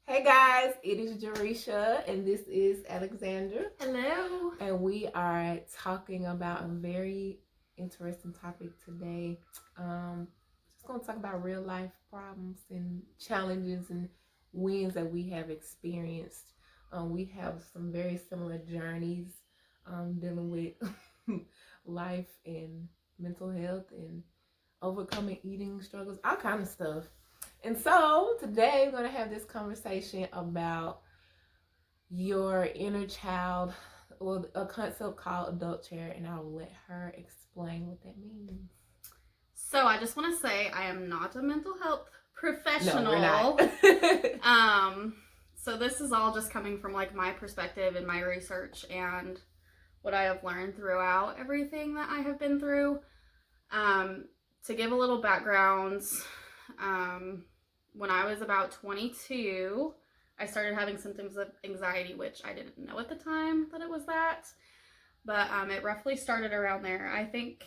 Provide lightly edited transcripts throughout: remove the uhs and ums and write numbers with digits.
Hey guys, it is Jerisha and this is Alexandra. Hello. And we are talking about a very interesting topic today. Just going to talk about real life problems and challenges and wins that we have experienced. We have some very similar journeys dealing with life and mental health and overcoming eating struggles, all kind of stuff. And so today we're going to have this conversation about your inner child, or a concept called adult chair, and I'll let her explain what that means. So I just want to say I am not a mental health professional. No, we're not. So this is all just coming from like my perspective and my research and what I have learned throughout everything that I have been through. To give a little background, when I was about 22, I started having symptoms of anxiety, which I didn't know at the time that it was that. But it roughly started around there. I think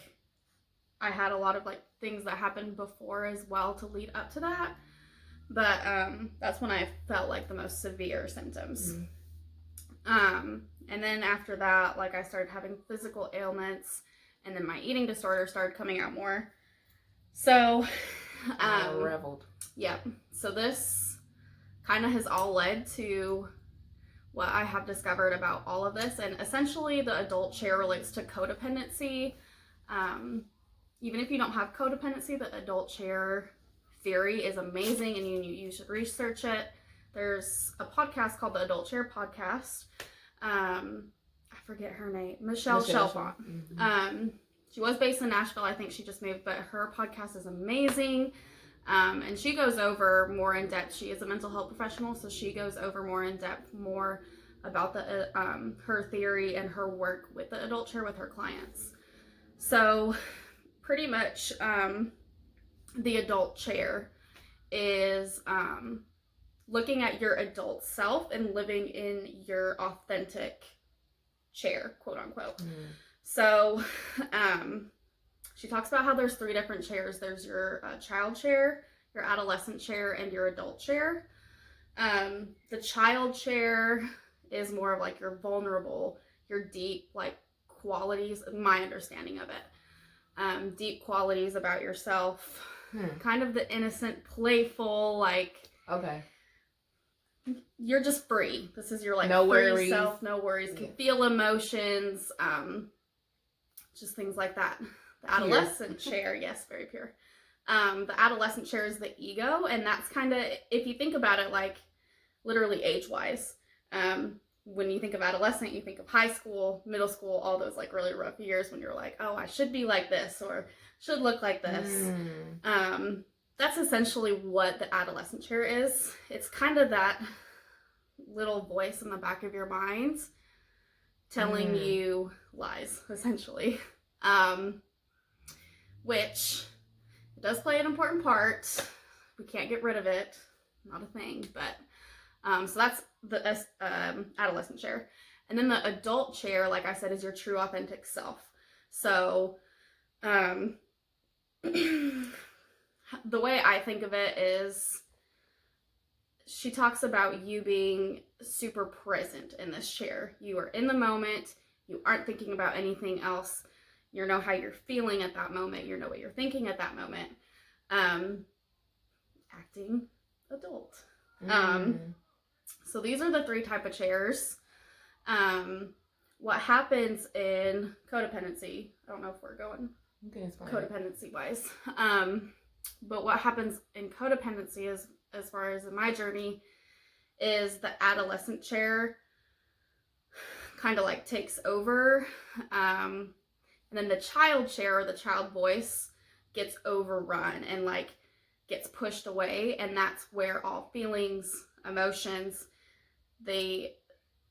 I had a lot of like things that happened before as well to lead up to that. But that's when I felt like the most severe symptoms. And then after that, like I started having physical ailments, and then my eating disorder started coming out more. So I reveled. Yep. So this kind of has all led to what I have discovered about all of this. And essentially the adult chair relates to codependency. Even if you don't have codependency, the adult chair theory is amazing and you should research it. There's a podcast called the Adult Chair Podcast. I forget her name. Michelle Chalfant. Mm-hmm. She was based in Nashville. I think she just moved, but her podcast is amazing. And she goes over more in depth. She is a mental health professional, so she goes over more in depth, more about the her theory and her work with the adult chair with her clients. So pretty much the adult chair is looking at your adult self and living in your authentic chair, quote unquote. So she talks about how there's 3 different chairs. There's your child chair, your adolescent chair, and your adult chair. The child chair is more of like your vulnerable, your deep like qualities, my understanding of it. Deep qualities about yourself, kind of the innocent, playful, like, okay, you're just free. This is your like no free worries. self, no worries, can feel emotions, just things like that. The adolescent chair, yes, very pure. The adolescent chair is the ego, and that's kind of, if you think about it, like literally age-wise. When you think of adolescent, you think of high school, middle school, all those like really rough years when you're like, oh, I should be like this or should look like this. That's essentially what the adolescent chair is. It's kind of that little voice in the back of your mind telling you lies, essentially. Which does play an important part. We can't get rid of it. Not a thing, but so that's the adolescent chair. And then the adult chair, like I said, is your true authentic self. So the way I think of it is she talks about you being super present in this chair. You are in the moment. You aren't thinking about anything else. You know how you're feeling at that moment. You know what you're thinking at that moment. Acting adult. So these are the 3 type of chairs. What happens in codependency, I don't know if we're going codependency wise, but what happens in codependency is, as far as in my journey, is the adolescent chair kind of like takes over, and then the child chair or the child voice gets overrun and like gets pushed away, and that's where all feelings, emotions, they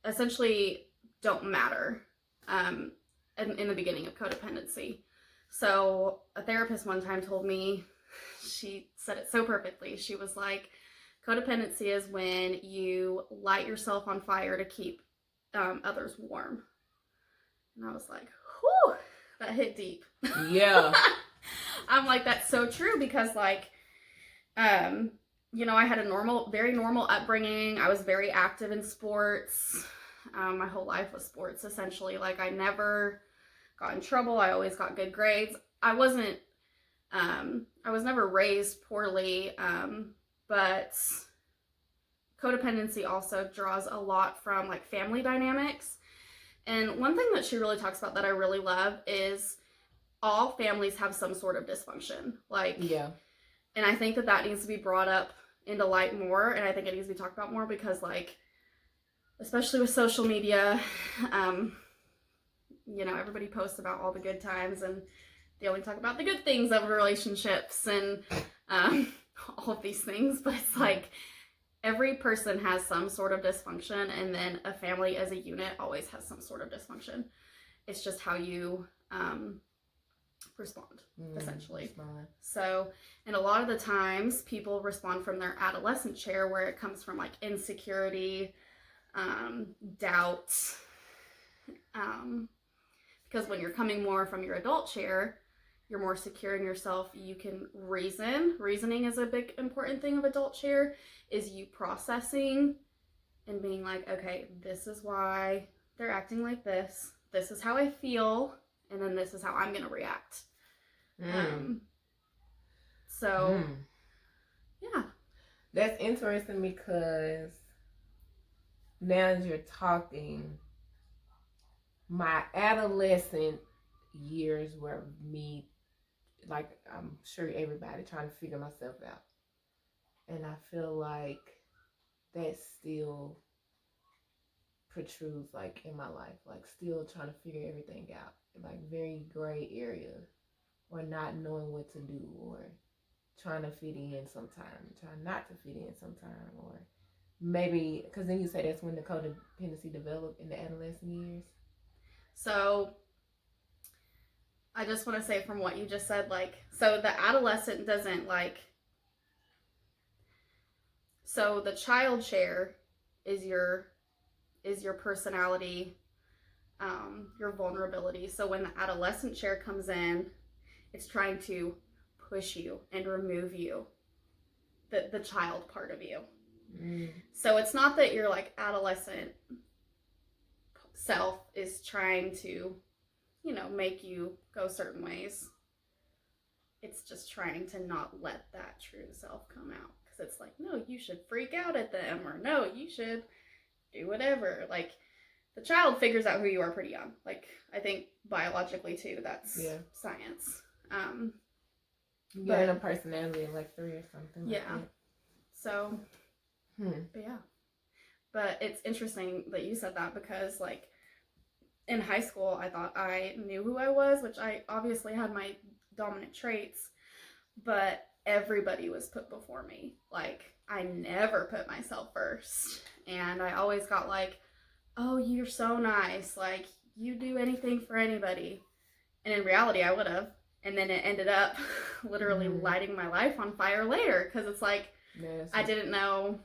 essentially don't matter in the beginning of codependency. So a therapist one time told me, she said it so perfectly. She was like, codependency is when you light yourself on fire to keep others warm. And I was like, whew, that hit deep. Yeah. I'm like, that's so true, because like I had a very normal upbringing. I was very active in sports. My whole life was sports, essentially. Like, I never got in trouble. I always got good grades. I was never raised poorly, but codependency also draws a lot from, like, family dynamics. And one thing that she really talks about that I really love is all families have some sort of dysfunction. Like, yeah. And I think that needs to be brought up into light more, and I think it needs to be talked about more because, like, especially with social media, everybody posts about all the good times, and they only talk about the good things of relationships and all of these things, but it's like every person has some sort of dysfunction, and then a family as a unit always has some sort of dysfunction. It's just how you respond, essentially. So, and a lot of the times people respond from their adolescent chair, where it comes from, like, insecurity, doubt, because when you're coming more from your adult chair, you're more secure in yourself. You can reasoning is a big important thing of adult chair, is you processing and being like, okay, this is why they're acting like this is how I feel, and then this is how I'm gonna react. Yeah. That's interesting because now as you're talking, my adolescent years were me, like, I'm sure everybody trying to figure myself out. And I feel like that still protrudes, like, in my life, like, still trying to figure everything out, like, very gray area, or not knowing what to do, or trying to fit in sometime, trying not to fit in sometime, or maybe, because then you say that's when the codependency developed in the adolescent years. So I just want to say from what you just said, like, so the adolescent doesn't, like, so the child chair is your personality, your vulnerability. So when the adolescent chair comes in, it's trying to push you and remove you, the child part of you. So it's not that your, like, adolescent self is trying to, make you go certain ways. It's just trying to not let that true self come out, because it's like, no, you should freak out at them, or no, you should do whatever. Like, the child figures out who you are pretty young. Like, I think biologically too, that's science. You get a personality at like 3 or something. Yeah. Like that. So, but yeah. But it's interesting that you said that, because, like, in high school, I thought I knew who I was, which I obviously had my dominant traits, but everybody was put before me. Like, I never put myself first. And I always got like, oh, you're so nice. Like, you do anything for anybody. And in reality, I would have. And then it ended up literally lighting my life on fire later, because it's like, I didn't know,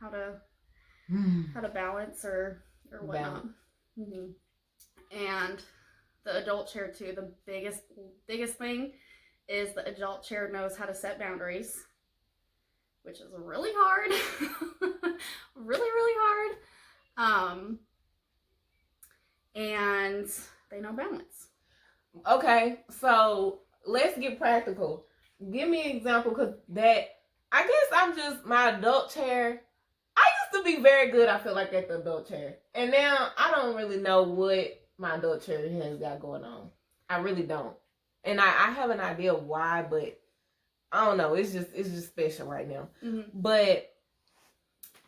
how to balance or whatnot. And the adult chair too, the biggest thing is the adult chair knows how to set boundaries, which is really hard. really hard. And they know balance. Okay, so let's get practical. Give me an example, because I guess I'm just my adult chair. I used to be very good, I feel like, at the adult chair. And now I don't really know what my adult chair has got going on. I really don't. And I have an idea of why, but I don't know. It's just special right now. But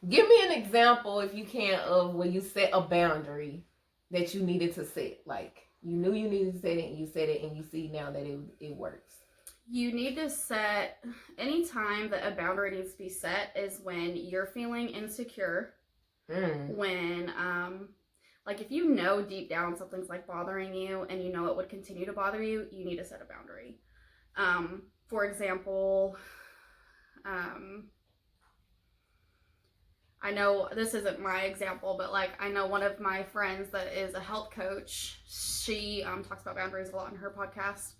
give me an example, if you can, of when you set a boundary that you needed to set. Like, you knew you needed to set it, and you set it, and you see now that it works. You need to set, any time that a boundary needs to be set is when you're feeling insecure. When, like, if you know deep down something's, like, bothering you, and you know it would continue to bother you, you need to set a boundary. For example, I know this isn't my example, but, like, I know one of my friends that is a health coach. She talks about boundaries a lot in her podcast,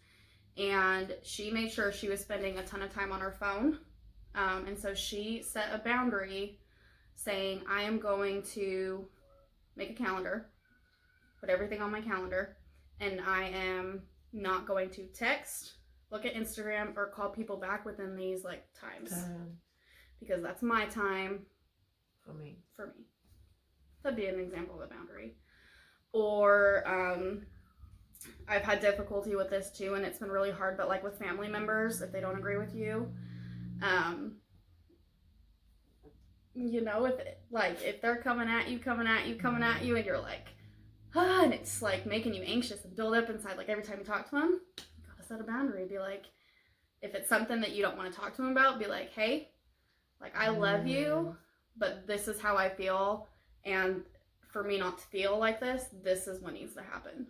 and she made sure she was spending a ton of time on her phone And so she set a boundary saying, I am going to make a calendar, put everything on my calendar, and I am not going to text, look at Instagram, or call people back within these like times. Because that's my time for me. That'd be an example of a boundary. Or I've had difficulty with this too, and it's been really hard, but like with family members, if they don't agree with you, you know, if they're coming at you, and you're like, and it's like making you anxious and build up inside, like every time you talk to them, you gotta set a boundary. Be like, if it's something that you don't want to talk to them about, be like, hey, like, I love you, but this is how I feel, and for me not to feel like this is what needs to happen.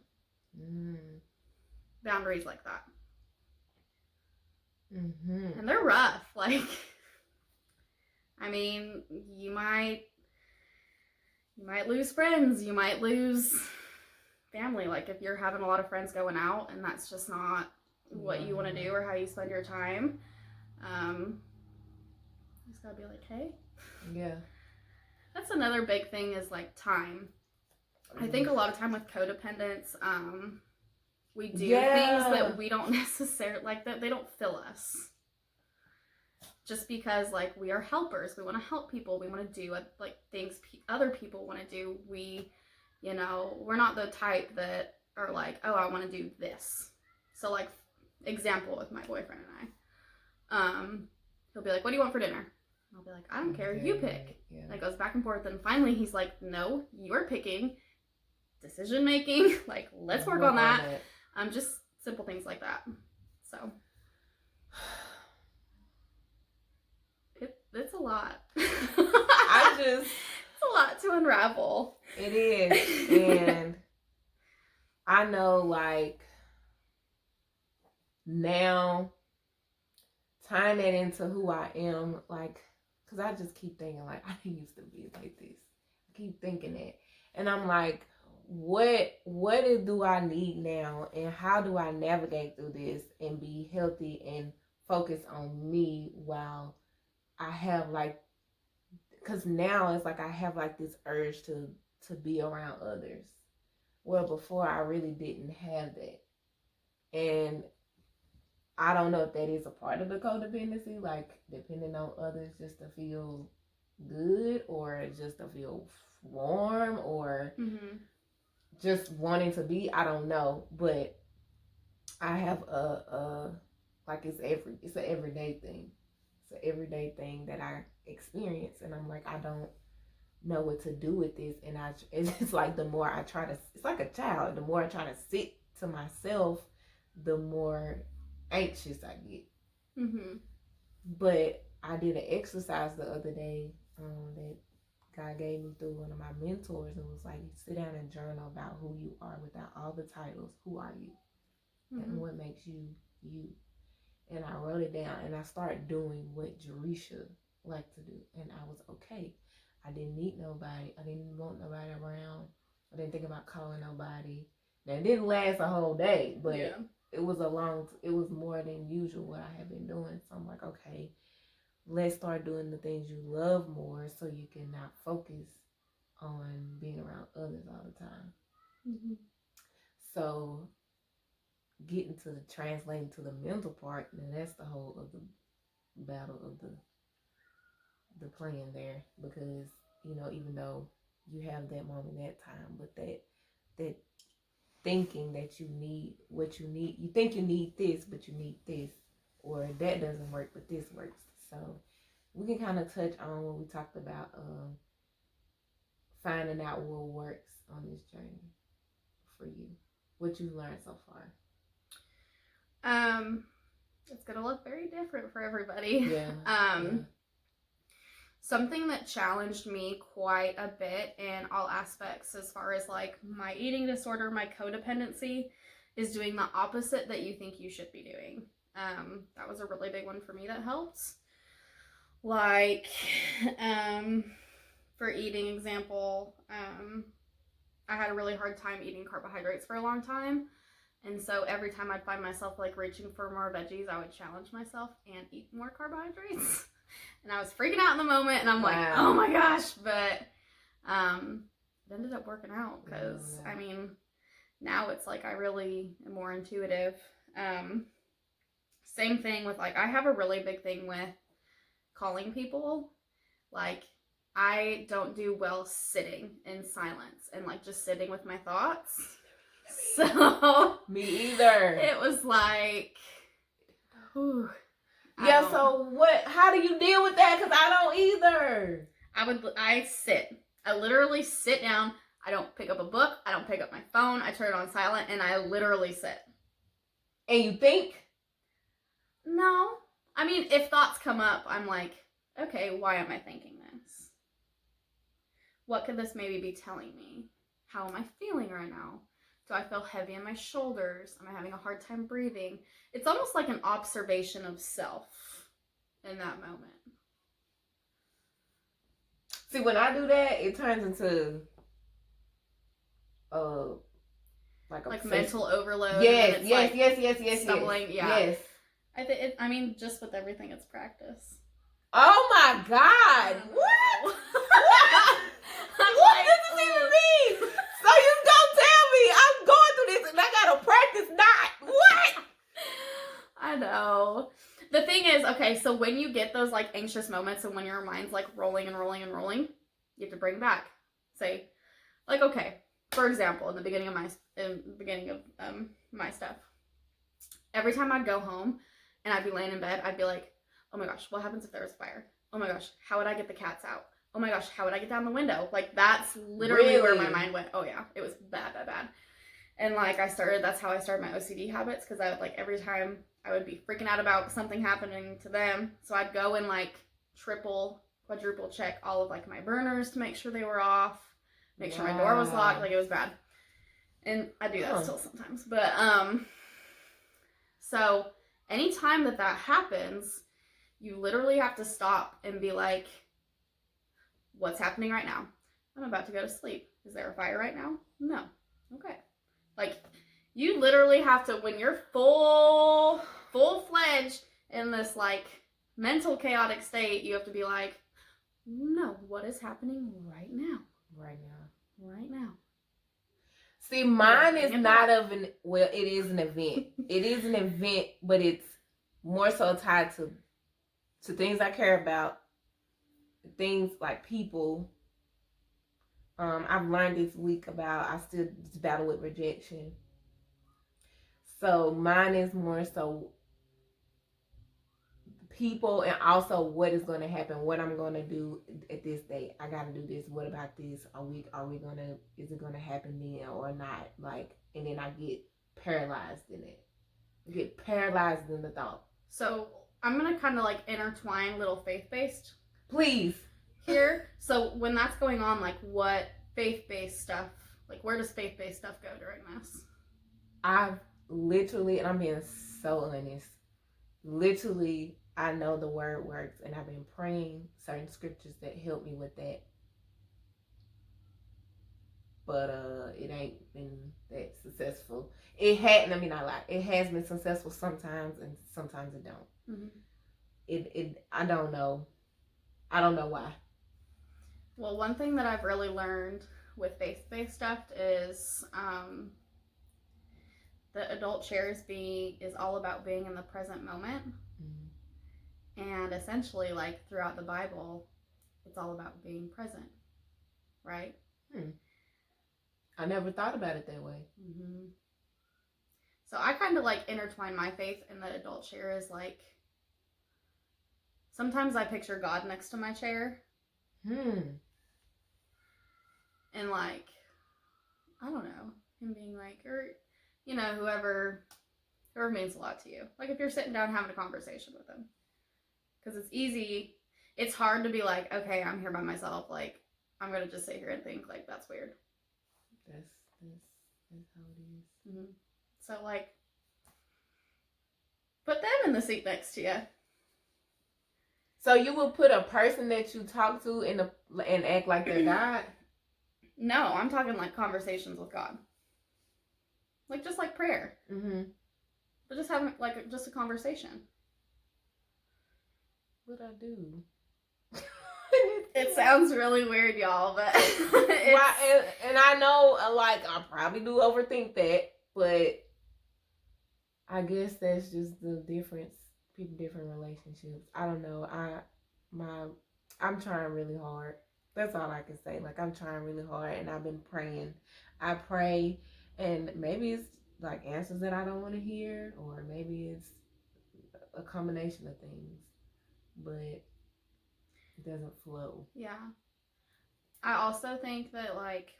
Boundaries like that. And they're rough. Like, I mean, you might lose friends, you might lose family. Like, if you're having a lot of friends going out and that's just not what you want to do or how you spend your time, you just gotta be like, hey. Yeah. That's another big thing is like time. I think a lot of time with codependence, we do things that we don't necessarily like, that they don't fill us. Just because like we are helpers, we want to help people, we want to do like things other people want to do. We, you know, we're not the type that are like, oh, I want to do this. So like, example with my boyfriend and I, he'll be like, what do you want for dinner? I'll be like, I don't care, you pick. Yeah. And it goes back and forth, and finally he's like, no, you're picking. Decision making, like, let's work on that. Just simple things like that. So it's a lot. It's a lot to unravel. It is. And I know, like, now tying that into who I am, like, because I just keep thinking, like, I didn't used to be like this. I keep thinking that. And I'm like, what do I need now, and how do I navigate through this and be healthy and focus on me while I have, like, because now it's like I have, like, this urge to be around others. Well, before I really didn't have that. And I don't know if that is a part of the codependency, like depending on others just to feel good or just to feel warm or just wanting to be. I don't know, but I have like it's an everyday thing. It's an everyday thing that I experience, and I'm like, I don't know what to do with this, and it's like the more I try to, it's like a child. The more I try to sit to myself, the more anxious I get. But I did an exercise the other day that God gave me through one of my mentors, and was like, sit down and journal about who you are without all the titles. Who are you? And what makes you you? And I wrote it down, and I started doing what Jerisha liked to do, and I was okay. I didn't need nobody. I didn't want nobody around. I didn't think about calling nobody. Now, it didn't last a whole day, but it was more than usual what I had been doing. So I'm like, okay, let's start doing the things you love more, so you can not focus on being around others all the time. So getting to translating to the mental part, and that's the whole of the battle of the plan there, because you know, even though you have that moment, that time, but that thinking that you need what you need, you think you need this, but you need this, or that doesn't work, but this works. So we can kind of touch on what we talked about, finding out what works on this journey for you, what you've learned so far. It's gonna look very different for everybody. Something that challenged me quite a bit in all aspects, as far as like my eating disorder, my codependency, is doing the opposite that you think you should be doing. That was a really big one for me that helped. Like, for eating example, I had a really hard time eating carbohydrates for a long time. And so every time I'd find myself like reaching for more veggies, I would challenge myself and eat more carbohydrates. And I was freaking out in the moment, and I'm like, oh my gosh. But it ended up working out because, I mean, now it's like I really am more intuitive. Same thing with, like, I have a really big thing with calling people. Like, I don't do well sitting in silence and, like, just sitting with my thoughts. So me either. It was like, whew, yeah. So what? How do you deal with that? Because I don't either. I sit. I literally sit down. I don't pick up a book. I don't pick up my phone. I turn it on silent, and I literally sit. And you think? No. I mean, if thoughts come up, I'm like, okay, why am I thinking this? What could this maybe be telling me? How am I feeling right now? Do I feel heavy in my shoulders? Am I having a hard time breathing? It's almost like an observation of self in that moment. See, when I do that, it turns into like mental overload. Yes. Stumbling, yeah. Yes. I mean, just with everything, it's practice. Oh my God! What? What does this even mean? So you don't tell me I'm going through this and I gotta practice not. What? I know. The thing is, okay, so when you get those like anxious moments and when your mind's like rolling and rolling and rolling, you have to bring back. Say, like, okay, for example, in the beginning of my stuff, every time I'd go home and I'd be laying in bed, I'd be like, oh my gosh, what happens if there was a fire? Oh my gosh, how would I get the cats out? Oh my gosh, how would I get down the window? Like, that's literally where my mind went. Oh yeah, it was bad. And like, that's how I started my OCD habits, because I would, like, every time I would be freaking out about something happening to them, so I'd go and like triple, quadruple check all of like my burners to make sure they were off, make sure my door was locked. Like, it was bad. And I do that still sometimes. But so anytime that happens, you literally have to stop and be like, what's happening right now? I'm about to go to sleep. Is there a fire right now? No. Okay. Like, you literally have to, when you're full-fledged in this like mental chaotic state, you have to be like, no, what is happening right now? Right now. See, mine is not it is an event. It is an event, but it's more so tied to things I care about, things like people. I've learned this week about, I still battle with rejection. So mine is more so people, and also what is going to happen, what I'm going to do at this date. I got to do this. What about this? Is it going to happen then or not? Like, and then I get paralyzed in it. Get paralyzed in the thought. So I'm going to kind of like intertwine little faith-based. Please. Here. So when that's going on, like, what faith-based stuff, like, where does faith-based stuff go during this? I've literally, and I'm being so honest, literally, I know the word works, and I've been praying certain scriptures that help me with that. But it ain't been that successful. It had, let me not lie, it has been successful sometimes, and sometimes it don't. Mm-hmm. I don't know. I don't know why. Well, one thing that I've really learned with faith-based stuff is the adult chair is all about being in the present moment. Mm-hmm. And essentially, like, throughout the Bible, it's all about being present, right? I never thought about it that way. Mm-hmm. So I kind of like intertwine my faith in the adult chair as like, sometimes I picture God next to my chair. And like, I don't know, him being like, or, you know, whoever means a lot to you. Like, if you're sitting down having a conversation with him. Because it's easy. It's hard to be like, okay, I'm here by myself. Like, I'm going to just sit here and think, like, that's weird. That's how it is. Mm-hmm. So, like, put them in the seat next to you. So you will put a person that you talk to and act like they're God? No, I'm talking like conversations with God. Like, just like prayer. Mm-hmm. But just having like just a conversation. What I do? It sounds really weird, y'all, but and I know, like, I probably do overthink that, but I guess that's just the difference. People, different relationships. I don't know. My, I'm trying really hard. That's all I can say. Like, I'm trying really hard, and I've been praying. I pray, and maybe it's like answers that I don't want to hear, or maybe it's a combination of things, but it doesn't flow. Yeah. I also think that, like,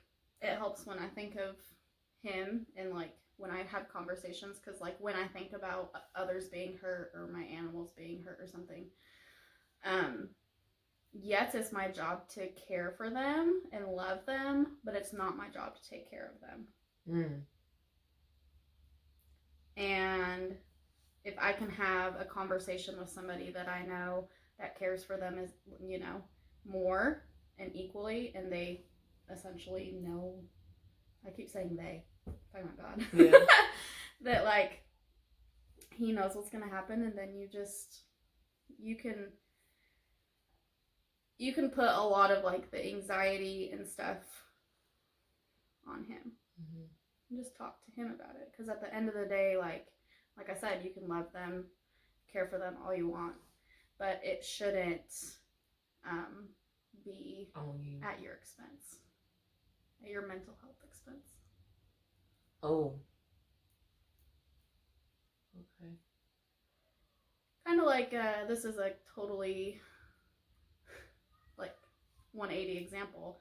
it helps when I think of him and, like, when I have conversations, because, like, when I think about others being hurt or my animals being hurt or something, yes, it's my job to care for them and love them, but it's not my job to take care of them. And if I can have a conversation with somebody that I know that cares for them, is, you know, more and equally, and they essentially know, I keep saying they, oh my God, yeah. That, like, he knows what's going to happen, and then you can put a lot of, like, the anxiety and stuff on him. And just talk to him about it, because at the end of the day, like I said, you can love them, care for them all you want, but it shouldn't be at your expense, at your mental health expense. Oh. Okay. Kind of like, this is a totally, like, 180 example,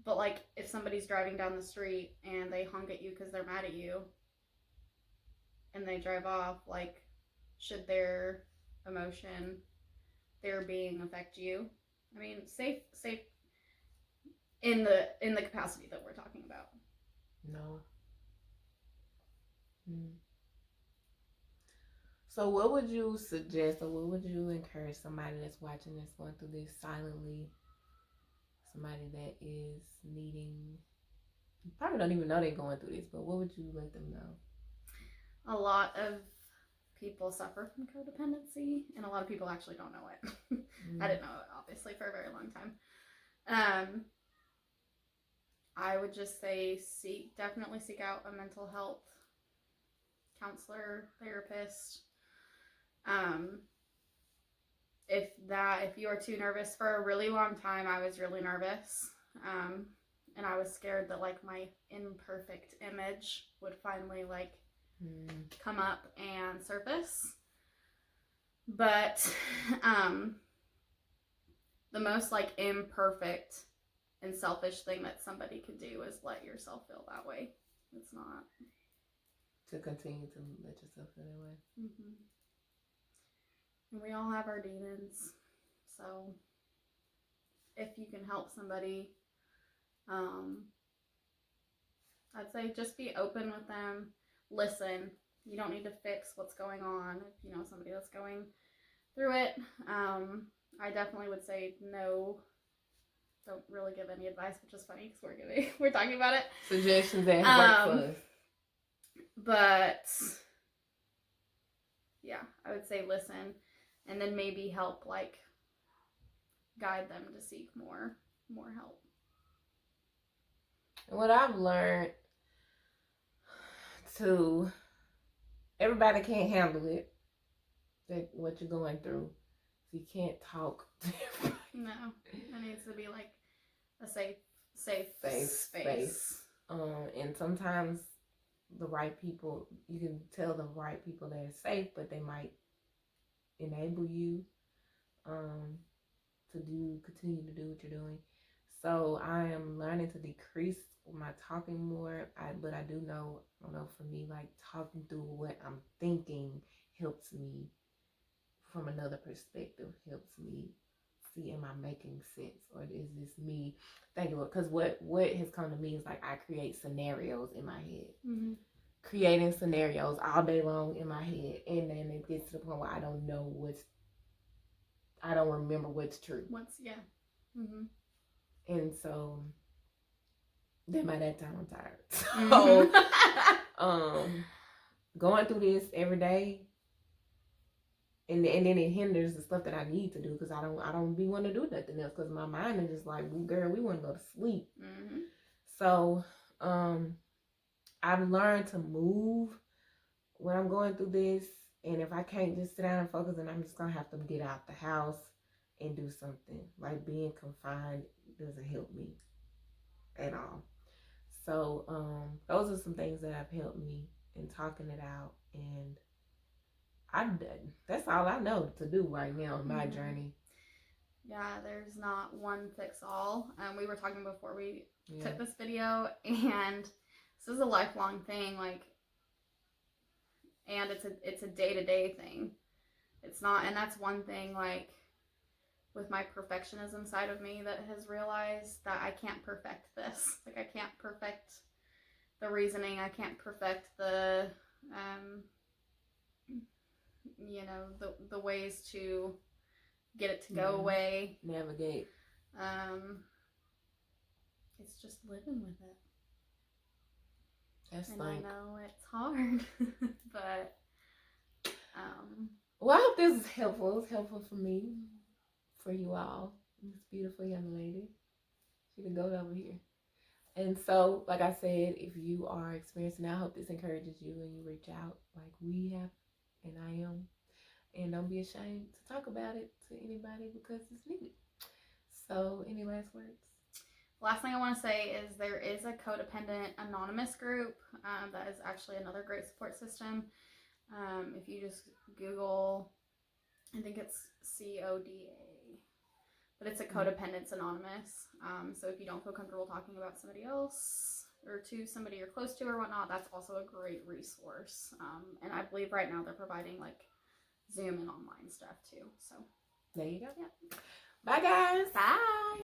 but, like, if somebody's driving down the street and they honk at you because they're mad at you and they drive off, like, should their emotion, their being affect you? I mean, safe in the capacity that we're talking about. No. So what would you suggest, or what would you encourage somebody that's watching this, going through this silently, somebody that is needing, probably don't even know they're going through this, but what would you let them know? A lot of people suffer from codependency, and a lot of people actually don't know it. I didn't know it, obviously, for a very long time. I would just say definitely seek out a mental health counselor, therapist. If you are too nervous, for a really long time, I was really nervous. And I was scared that, like, my imperfect image would finally, like, come up and surface. But the most, like, imperfect and selfish thing that somebody could do is let yourself feel that way. It's not to continue to let yourself feel that way. And we all have our demons, so if you can help somebody, I'd say just be open with them, listen. You don't need to fix what's going on if you know somebody that's going through it. I definitely would say no. Don't really give any advice, which is funny because we're talking about it. Suggestions that work for us. But yeah, I would say listen, and then maybe help, like, guide them to seek more help. And what I've learned too, everybody can't handle it, what you're going through. So you can't talk to everybody. No, it needs to be like a safe space. And sometimes the right people, you can tell the right people that it's safe, but they might enable you to continue to do what you're doing. So I am learning to decrease my talking more. But I don't know, for me, like, talking through what I'm thinking helps me from another perspective, helps me see, am I making sense, or is this me thinking? Because what has come to me is, like, I create scenarios in my head. Creating scenarios all day long in my head, and then it gets to the point where I don't remember what's true. And so then by that time I'm tired. So going through this every day, and then it hinders the stuff that I need to do because I don't be want to do nothing else because my mind is just like, well, girl, we want to go to sleep. Mm-hmm. So I've learned to move when I'm going through this, and if I can't just sit down and focus, then I'm just gonna have to get out the house and do something. Like being confined doesn't help me at all. So those are some things that have helped me in talking it out, and that's all I know to do right now in my journey. Yeah, there's not one fix all. We were talking before we took this video, and this is a lifelong thing. Like, and it's a day-to-day thing. It's not, and that's one thing. Like, with my perfectionism side of me that has realized that I can't perfect this. Like, I can't perfect the reasoning. I can't perfect the you know, the ways to get it to go away, navigate. It's just living with it. That's and like, I know it's hard, but well, I hope this is helpful. It's helpful for me, for you all. This beautiful young lady. She can go over here. And so, like I said, if you are experiencing that, I hope this encourages you and you reach out like we have, and I am. And don't be ashamed to talk about it to anybody because it's needed. So, any last words? Last thing I want to say is there is a codependent anonymous group that is actually another great support system. If you just Google, I think it's CODA, but it's a Codependence Anonymous. So if you don't feel comfortable talking about somebody else or to somebody you're close to or whatnot, that's also a great resource. And I believe right now they're providing like Zoom and online stuff too. So there you go. Yeah. Bye, guys. Bye.